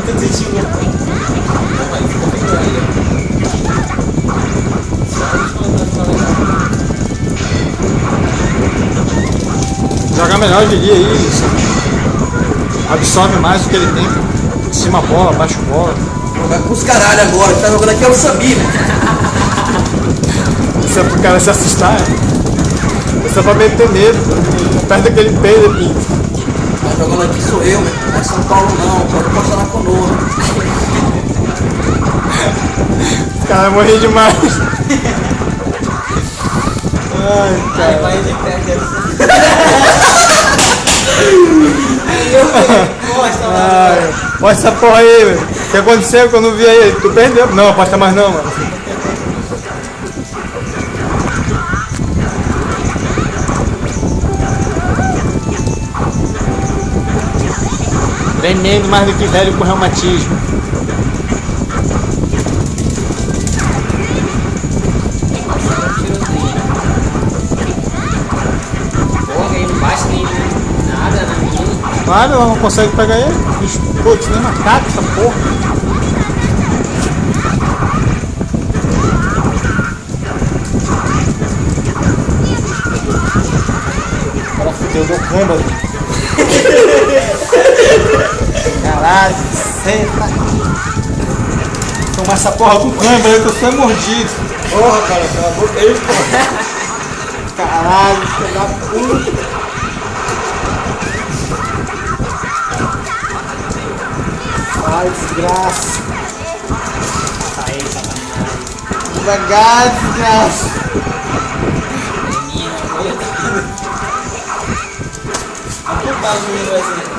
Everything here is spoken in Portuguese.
muito triste. Não, mas ficou bem grande. Só a última vai ficar legal. Jogar melhor de dia aí, isso absorve mais o que ele tem. De cima a bola, baixo a bola. Vai com os caralho agora, que tá jogando aqui é o Samir. Isso é pro cara se assustar. Isso é pra meter medo. Perto daquele peido aqui. Tá jogando aqui sou eu, meu. Não é São Paulo não, pode postar na conosco. Os caras morreram demais. Ai, Aí cara. vai de pé, deve ser. Aí eu mostra lá. Ai, mostra essa porra aí, velho. O que aconteceu quando eu vi aí? Tu perdeu? Não, aposta mais não, mano. Veneno mais do que velho com reumatismo. Porra, aí não bate nem nada na minha. Claro, ela não consegue pegar ele. Putz, nem macaco essa porra. Cara, fudeu, deu combo ali. Caralho, senta. Tomar essa porra com câimbra aí que eu sou mordido. Porra, cara, cala a boca aí, porra. Caralho, filho da puta. Ai, desgraça. Aí, sacanagem. Devagar, desgraça. Menina, coisa. A culpa do menino vai ser.